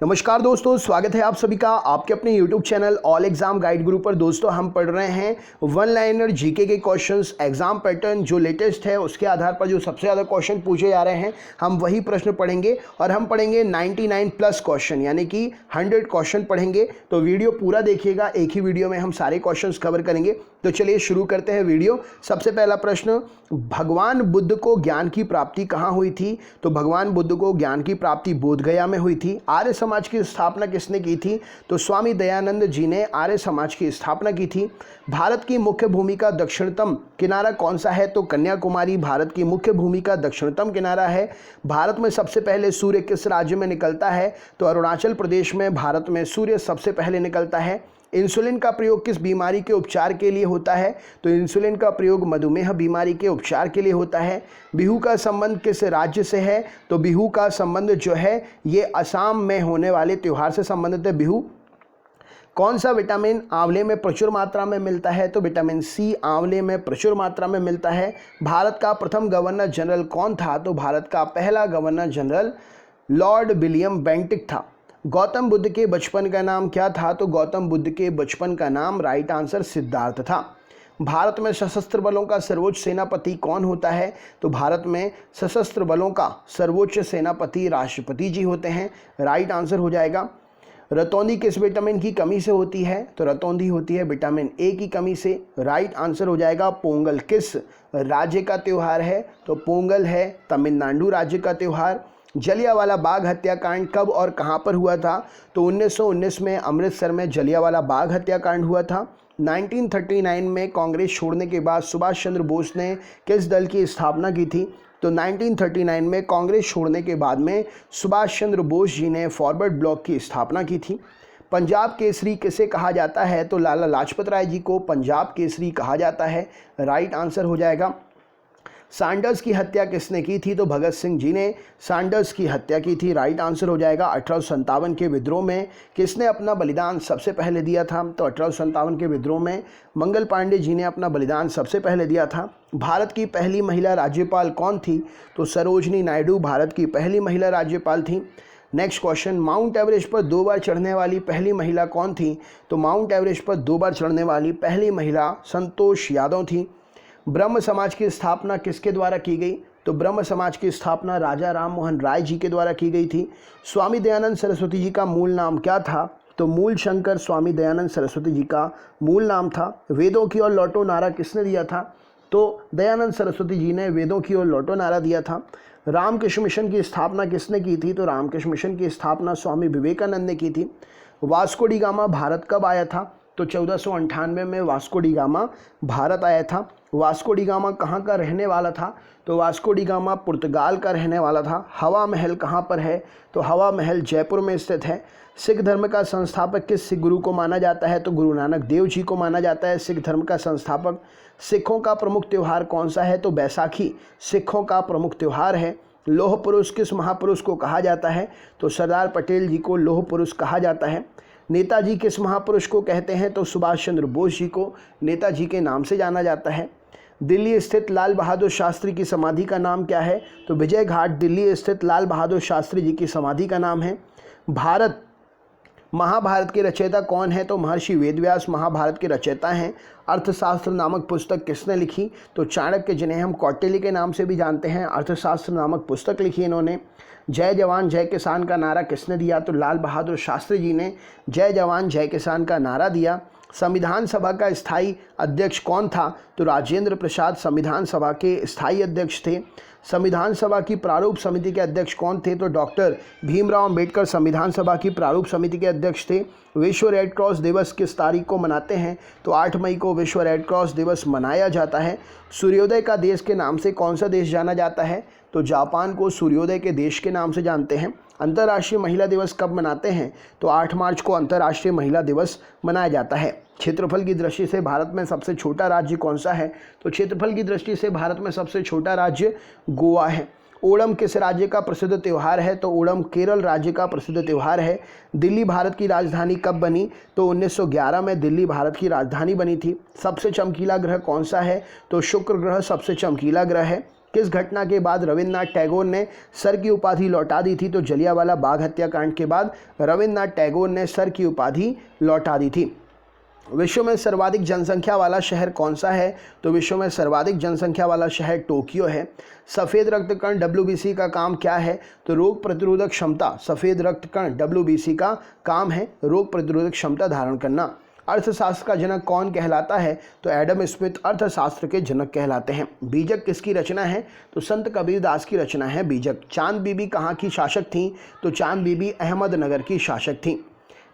नमस्कार दोस्तों, स्वागत है आप सभी का आपके अपने YouTube channel all exam guide गुरु पर। दोस्तों हम पढ़ रहे हैं वन लाइनर जीके के क्वेश्चंस। एग्जाम पैटर्न जो लेटेस्ट है उसके आधार पर जो सबसे ज़्यादा क्वेश्चन पूछे जा रहे हैं हम वही प्रश्न पढ़ेंगे और हम पढ़ेंगे 99 प्लस क्वेश्चन, यानी कि 100 क्वेश्चन पढ़ेंगे। तो वीडियो पूरा देखिएगा, एक ही वीडियो में हम सारे क्वेश्चन कवर करेंगे। तो चलिए शुरू करते हैं वीडियो। सबसे पहला प्रश्न, भगवान बुद्ध को ज्ञान की प्राप्ति कहाँ हुई थी? तो भगवान बुद्ध को ज्ञान की प्राप्ति बोधगया में हुई थी। आर्य समाज की स्थापना किसने की थी? तो स्वामी दयानंद जी ने आर्य समाज की स्थापना की थी। भारत की मुख्य भूमि का दक्षिणतम किनारा कौन सा है? तो कन्याकुमारी भारत की मुख्य भूमि का दक्षिणतम किनारा है। भारत में सबसे पहले सूर्य किस राज्य में निकलता है? तो अरुणाचल प्रदेश में भारत में सूर्य सबसे पहले निकलता है। इंसुलिन का प्रयोग किस बीमारी के उपचार के लिए होता है? तो इंसुलिन का प्रयोग मधुमेह बीमारी के उपचार के लिए होता है। बिहू का संबंध किस राज्य से है? तो बिहू का संबंध जो है ये असम में होने वाले त्यौहार से संबंधित है बिहू। कौन सा विटामिन आंवले में प्रचुर मात्रा में मिलता है? तो विटामिन सी आंवले में प्रचुर मात्रा में मिलता है। भारत का प्रथम गवर्नर जनरल कौन था? तो भारत का पहला governor general Lord William Bentinck था। गौतम बुद्ध के बचपन का नाम क्या था? तो गौतम बुद्ध के बचपन का नाम राइट आंसर सिद्धार्थ था। भारत में सशस्त्र बलों का सर्वोच्च सेनापति कौन होता है? तो भारत में सशस्त्र बलों का सर्वोच्च सेनापति राष्ट्रपति जी होते हैं, राइट आंसर हो जाएगा। रतौंधी किस विटामिन की कमी से होती है? तो रतौंधी होती है विटामिन ए की कमी से, राइट आंसर हो जाएगा। पोंगल किस राज्य का त्यौहार है? तो पोंगल है तमिलनाडु राज्य का त्यौहार। जलियांवाला बाग हत्याकांड कब और कहां पर हुआ था? तो 1919 में अमृतसर में जलियांवाला बाग हत्याकांड हुआ था। 1939 में कांग्रेस छोड़ने के बाद सुभाष चंद्र बोस ने किस दल की स्थापना की थी? तो 1939 में कांग्रेस छोड़ने के बाद में सुभाष चंद्र बोस जी ने फॉरवर्ड ब्लॉक की स्थापना की थी। पंजाब केसरी किसे कहा जाता है? तो लाला लाजपत राय जी को पंजाब केसरी कहा जाता है, राइट आंसर हो जाएगा। सैंडर्स की हत्या किसने की थी? तो भगत सिंह जी ने सैंडर्स की हत्या की थी, राइट आंसर हो जाएगा। 1857 के विद्रोह में किसने अपना बलिदान सबसे पहले दिया था? तो 1857 के विद्रोह में मंगल पांडे जी ने अपना बलिदान सबसे पहले दिया था। भारत की पहली महिला राज्यपाल कौन थी? तो सरोजनी नायडू भारत की पहली महिला राज्यपाल थी। नेक्स्ट क्वेश्चन, माउंट एवरेस्ट पर 2 बार चढ़ने वाली पहली महिला कौन थी? तो माउंट एवरेस्ट पर 2 बार चढ़ने वाली पहली महिला संतोष यादव थी। ब्रह्म समाज की स्थापना किसके द्वारा की गई? तो ब्रह्म समाज की स्थापना राजा राम मोहन राय जी के द्वारा की गई थी। स्वामी दयानंद सरस्वती जी का मूल नाम क्या था? तो मूल शंकर स्वामी दयानंद सरस्वती जी का मूल नाम था। वेदों की ओर लौटो नारा किसने दिया था? तो दयानंद सरस्वती जी ने वेदों की ओर लौटो नारा दिया था। रामकृष्ण मिशन की स्थापना किसने की थी? तो रामकृष्ण मिशन की स्थापना स्वामी विवेकानंद ने की थी। वास्को डी गामा भारत कब आया था? तो 1498 में वास्को डी गामा भारत आया था। वास्को डी गामा कहाँ का रहने वाला था? तो वास्को डी गामा पुर्तगाल का रहने वाला था। हवा महल कहाँ पर है? तो हवा महल जयपुर में स्थित है। सिख धर्म का संस्थापक किस सिख गुरु को माना जाता है? तो गुरु नानक देव जी को माना जाता है सिख धर्म का संस्थापक। सिखों का प्रमुख त्यौहार कौन सा है? तो बैसाखी सिखों का प्रमुख त्यौहार है। लौह पुरुष किस महापुरुष को कहा जाता है? तो सरदार पटेल जी को लौह पुरुष कहा जाता है। नेताजी किस महापुरुष को कहते हैं? तो सुभाष चंद्र बोस जी को नेताजी के नाम से जाना जाता है। दिल्ली स्थित लाल बहादुर शास्त्री की समाधि का नाम क्या है? तो विजय घाट दिल्ली स्थित लाल बहादुर शास्त्री जी की समाधि का नाम है। महाभारत के रचयिता कौन है? तो महर्षि वेदव्यास महाभारत के रचयिता हैं। अर्थशास्त्र नामक पुस्तक किसने लिखी? तो चाणक्य, जिन्हें हम कौटिल्य के नाम से भी जानते हैं, अर्थशास्त्र नामक पुस्तक लिखी इन्होंने। जय जवान जय किसान का नारा किसने दिया? तो लाल बहादुर शास्त्री जी ने जय जवान जय किसान का नारा दिया। संविधान सभा का स्थायी अध्यक्ष कौन था? तो राजेंद्र प्रसाद संविधान सभा के स्थायी अध्यक्ष थे। संविधान सभा की प्रारूप समिति के अध्यक्ष कौन थे? तो डॉक्टर भीमराव अंबेडकर संविधान सभा की प्रारूप समिति के अध्यक्ष थे। विश्व रेड क्रॉस दिवस किस तारीख को मनाते हैं? तो 8 मई को विश्व रेड क्रॉस दिवस मनाया जाता है। सूर्योदय का देश के नाम से कौन सा देश जाना जाता है? तो जापान को सूर्योदय के देश के नाम से जानते हैं। अंतर्राष्ट्रीय महिला दिवस कब मनाते हैं? तो 8 मार्च को अंतर्राष्ट्रीय महिला दिवस मनाया जाता है। क्षेत्रफल की दृष्टि से भारत में सबसे छोटा राज्य कौन सा है? तो क्षेत्रफल की दृष्टि से भारत में सबसे छोटा राज्य गोवा है। ओणम किस राज्य का प्रसिद्ध त्यौहार है? तो ओणम केरल राज्य का प्रसिद्ध त्यौहार है। दिल्ली भारत की राजधानी कब बनी? तो 1911 में दिल्ली भारत की राजधानी बनी थी। सबसे चमकीला ग्रह कौन सा है? तो शुक्र ग्रह सबसे चमकीला ग्रह है। किस घटना के बाद रविन्द्रनाथ टैगोर ने सर की उपाधि लौटा दी थी? तो जलियांवाला बाग हत्याकांड के बाद रविन्द्रनाथ टैगोर ने सर की उपाधि लौटा दी थी। विश्व में सर्वाधिक जनसंख्या वाला शहर कौन सा है? तो विश्व में सर्वाधिक जनसंख्या वाला शहर टोक्यो है। सफ़ेद रक्त कण WBC का काम क्या है? तो रोग प्रतिरोधक क्षमता। सफ़ेद रक्त कण WBC का काम है रोग प्रतिरोधक क्षमता धारण करना। अर्थशास्त्र का जनक कौन कहलाता है? तो एडम स्मिथ अर्थशास्त्र के जनक कहलाते हैं। बीजक किसकी रचना है? तो संत कबीरदास की रचना है बीजक। चांद बीबी कहाँ की शासक थीं? तो चांद बीबी अहमदनगर की शासक थीं।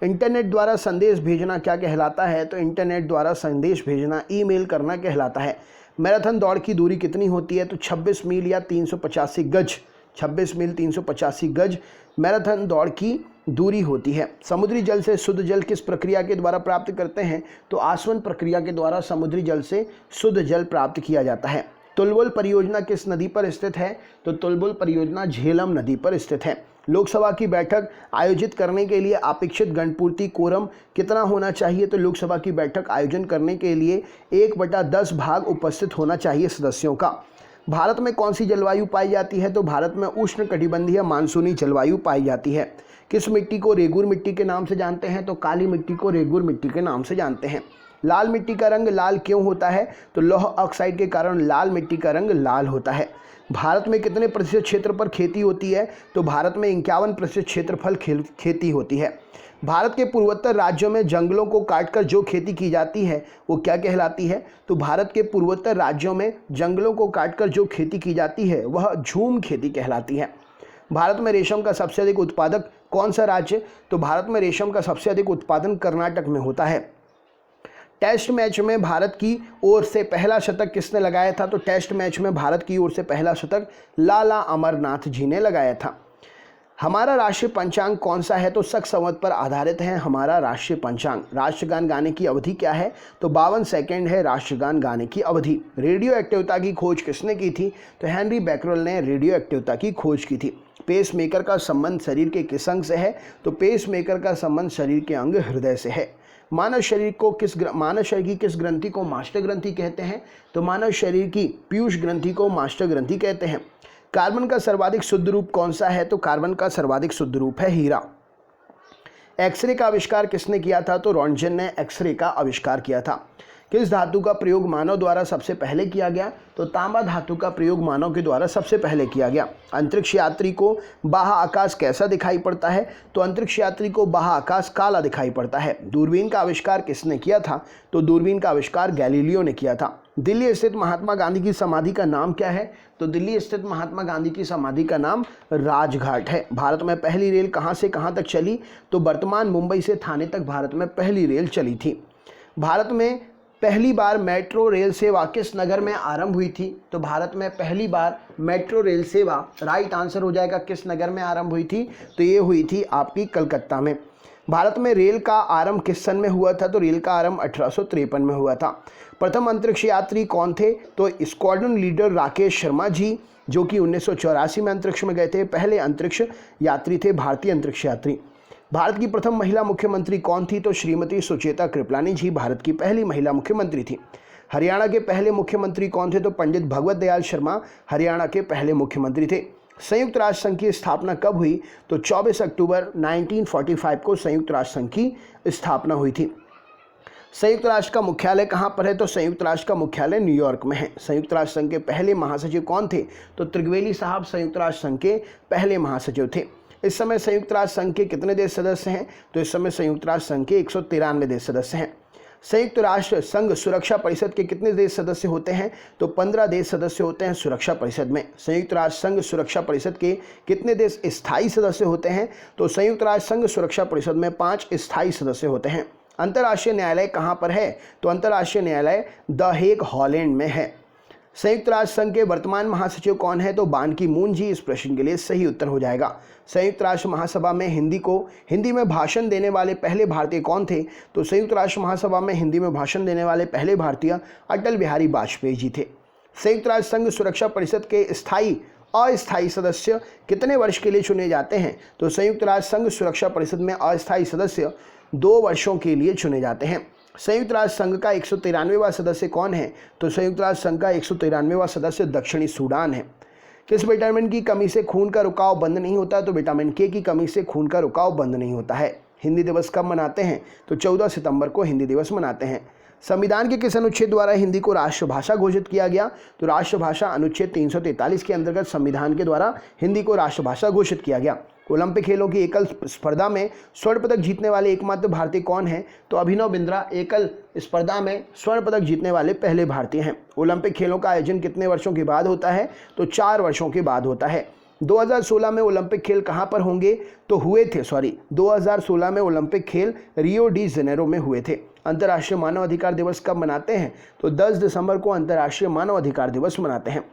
इंटरनेट द्वारा संदेश भेजना क्या कहलाता है? तो इंटरनेट द्वारा संदेश भेजना ईमेल करना कहलाता है। मैराथन दौड़ की दूरी कितनी होती है? तो 26 मील या 385 गज। 26 मील 385 गज मैराथन दौड़ की दूरी होती है। समुद्री जल से शुद्ध जल किस प्रक्रिया के द्वारा प्राप्त करते हैं? तो आसवन प्रक्रिया के द्वारा समुद्री जल से शुद्ध जल प्राप्त किया जाता है। तुलबुल परियोजना किस नदी पर स्थित है? तो तुलबुल परियोजना झेलम नदी पर स्थित है। लोकसभा की बैठक आयोजित करने के लिए अपेक्षित गणपूर्ति कोरम कितना होना चाहिए? तो लोकसभा की बैठक आयोजन करने के लिए 1/10 भाग उपस्थित होना चाहिए सदस्यों का। भारत में कौन सी जलवायु पाई जाती है? तो भारत में उष्णकटिबंधीय मानसूनी जलवायु पाई जाती है। किस मिट्टी को रेगुर मिट्टी के नाम से जानते हैं? तो काली मिट्टी को रेगुर मिट्टी के नाम से जानते हैं। लाल मिट्टी का रंग लाल क्यों होता है? तो लौह ऑक्साइड के कारण लाल मिट्टी का रंग लाल होता है। भारत में कितने प्रतिशत क्षेत्र पर खेती होती है? तो भारत में 51% क्षेत्रफल खेती होती है। भारत के पूर्वोत्तर राज्यों में जंगलों को काटकर जो खेती की जाती है वो क्या कहलाती है? तो भारत के पूर्वोत्तर राज्यों में जंगलों को काटकर जो खेती की जाती है वह झूम खेती कहलाती है। भारत में रेशम का सबसे अधिक उत्पादक कौन सा राज्य? तो भारत में रेशम का सबसे अधिक उत्पादन कर्नाटक में होता है। टेस्ट मैच में भारत की ओर से पहला शतक किसने लगाया था? तो टेस्ट मैच में भारत की ओर से पहला शतक लाला अमरनाथ जी ने लगाया था। हमारा राष्ट्रीय पंचांग कौन सा है? तो शक संवत पर आधारित है हमारा राष्ट्रीय पंचांग। राष्ट्रगान गाने की अवधि क्या है? तो 52 सेकंड है राष्ट्रगान गाने की अवधि। रेडियो एक्टिवता की खोज किसने की थी? तो हेनरी बैकरल ने रेडियो एक्टिवता की खोज की थी। पेस मेकर का संबंध शरीर के किस अंग से है? तो पेस मेकर का संबंध शरीर के अंग हृदय से है। मानव शरीर की किस ग्रंथि को मास्टर ग्रंथि कहते हैं? तो मानव शरीर की पीयूष ग्रंथि को मास्टर ग्रंथि कहते हैं। कार्बन का सर्वाधिक शुद्ध रूप कौन सा है? तो कार्बन का सर्वाधिक शुद्ध रूप है हीरा। एक्सरे का आविष्कार किसने किया था? तो रॉन्टजन ने एक्सरे का आविष्कार किया था। किस धातु का प्रयोग मानव द्वारा सबसे पहले किया गया? तो तांबा धातु का प्रयोग मानव के द्वारा सबसे पहले किया गया। अंतरिक्ष यात्री को बाह्य आकाश कैसा दिखाई पड़ता है? तो अंतरिक्ष यात्री को बाह्य आकाश काला दिखाई पड़ता है। दूरबीन का आविष्कार किसने किया था? तो दूरबीन का आविष्कार गैलीलियो ने किया था। दिल्ली स्थित महात्मा गांधी की समाधि का नाम क्या है? तो दिल्ली स्थित महात्मा गांधी की समाधि का नाम राजघाट है। भारत में पहली रेल कहाँ से कहाँ तक चली? तो वर्तमान मुंबई से थाने तक भारत में पहली रेल चली थी। भारत में पहली बार मेट्रो रेल सेवा किस नगर में आरंभ हुई थी? तो भारत में पहली बार मेट्रो रेल सेवा राइट आंसर हो जाएगा किस नगर में आरंभ हुई थी? तो ये हुई थी आपकी कलकत्ता में। भारत में रेल का आरंभ किस सन में हुआ था? तो रेल का आरंभ 1853 में हुआ था। प्रथम अंतरिक्ष यात्री कौन थे? तो स्क्वाड्रन लीडर राकेश शर्मा जी, जो कि 1984 में अंतरिक्ष में गए थे। पहले अंतरिक्ष यात्री थे भारतीय अंतरिक्ष यात्री। भारत की प्रथम महिला मुख्यमंत्री कौन थी? तो श्रीमती सुचेता कृपलानी जी भारत की पहली महिला मुख्यमंत्री थी। हरियाणा के पहले मुख्यमंत्री कौन थे? तो पंडित भगवत दयाल शर्मा हरियाणा के पहले मुख्यमंत्री थे। संयुक्त राष्ट्र संघ की स्थापना कब हुई? तो 24 अक्टूबर 1945 को संयुक्त राष्ट्र संघ की स्थापना हुई थी। संयुक्त राष्ट्र का मुख्यालय कहाँ पर है? तो संयुक्त राष्ट्र का मुख्यालय न्यूयॉर्क में है। संयुक्त राष्ट्र संघ के पहले महासचिव कौन थे? तो त्रिवेली साहब संयुक्त राष्ट्र संघ के पहले महासचिव थे। इस समय संयुक्त राष्ट्र संघ के कितने देश सदस्य हैं? तो इस समय संयुक्त राष्ट्र संघ के 193 देश सदस्य हैं। संयुक्त राष्ट्र संघ सुरक्षा परिषद के कितने देश सदस्य होते हैं? तो 15 देश सदस्य होते हैं सुरक्षा परिषद में। संयुक्त राष्ट्र संघ सुरक्षा परिषद के कितने देश स्थायी सदस्य होते हैं? तो संयुक्त राष्ट्र संघ सुरक्षा परिषद में 5 स्थायी सदस्य होते हैं। अंतर्राष्ट्रीय न्यायालय कहाँ पर है? तो अंतर्राष्ट्रीय न्यायालय द हेग हॉलैंड में है। संयुक्त राष्ट्र संघ के वर्तमान महासचिव कौन है? तो बान की मून जी इस प्रश्न के लिए सही उत्तर हो जाएगा। संयुक्त राष्ट्र महासभा में हिंदी में भाषण देने वाले पहले भारतीय कौन थे? तो संयुक्त राष्ट्र महासभा में हिंदी में भाषण देने वाले पहले भारतीय अटल बिहारी वाजपेयी जी थे। संयुक्त राष्ट्र संघ सुरक्षा परिषद के स्थायी अस्थायी सदस्य कितने वर्ष के लिए चुने जाते हैं? तो संयुक्त राष्ट्र संघ सुरक्षा परिषद में अस्थायी सदस्य 2 वर्षों के लिए चुने जाते हैं। संयुक्त राष्ट्र संघ का 193वां सदस्य कौन है? तो संयुक्त राष्ट्र संघ का 193वां सदस्य दक्षिणी सूडान है। किस विटामिन की कमी से खून का रुकाव बंद नहीं होता? तो विटामिन के की कमी से खून का रुकाव बंद नहीं होता है। हिंदी दिवस कब मनाते हैं? तो 14 सितंबर को हिंदी दिवस मनाते हैं। संविधान के किस अनुच्छेद द्वारा हिंदी को राष्ट्रभाषा घोषित किया गया? तो राष्ट्रभाषा अनुच्छेद 343 के अंतर्गत संविधान के द्वारा हिंदी को राष्ट्रभाषा घोषित किया गया। ओलंपिक खेलों की एकल स्पर्धा में स्वर्ण पदक जीतने वाले एकमात्र भारतीय कौन हैं? तो अभिनव बिंद्रा एकल स्पर्धा में स्वर्ण पदक जीतने वाले पहले भारतीय हैं। ओलंपिक खेलों का आयोजन कितने वर्षों के बाद होता है? तो 4 वर्षों के बाद होता है। 2016 में ओलंपिक खेल कहाँ पर होंगे? तो 2016 में ओलंपिक खेल रियो डी जेनेरो में हुए थे। अंतर्राष्ट्रीय मानव अधिकार दिवस कब मनाते हैं? तो 10 दिसंबर को अंतर्राष्ट्रीय मानव अधिकार दिवस मनाते हैं।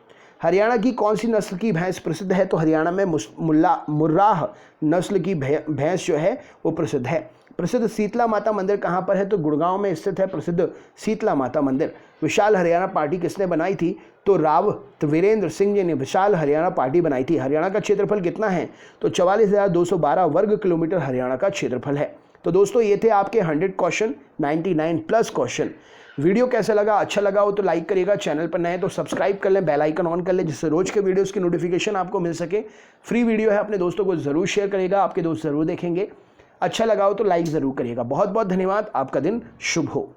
हरियाणा की कौन सी नस्ल की भैंस प्रसिद्ध है? तो हरियाणा में मुर्राह नस्ल की भैंस जो है वो प्रसिद्ध है। प्रसिद्ध शीतला माता मंदिर कहाँ पर है? तो गुड़गांव में स्थित है प्रसिद्ध शीतला माता मंदिर। विशाल हरियाणा पार्टी किसने बनाई थी? तो राव वीरेंद्र सिंह जी ने विशाल हरियाणा पार्टी बनाई थी। हरियाणा का क्षेत्रफल कितना है? तो 44,212 वर्ग किलोमीटर हरियाणा का क्षेत्रफल है। तो दोस्तों ये थे आपके 100 क्वेश्चन, 99 प्लस क्वेश्चन। वीडियो कैसा लगा? अच्छा लगा हो तो लाइक करिएगा, चैनल पर नए तो सब्सक्राइब कर लें, बेल आइकन ऑन कर लें, जिससे रोज के वीडियोस की नोटिफिकेशन आपको मिल सके। फ्री वीडियो है, अपने दोस्तों को जरूर शेयर करिएगा, आपके दोस्त जरूर देखेंगे। अच्छा लगा हो तो लाइक ज़रूर करिएगा। बहुत बहुत धन्यवाद, आपका दिन शुभ हो।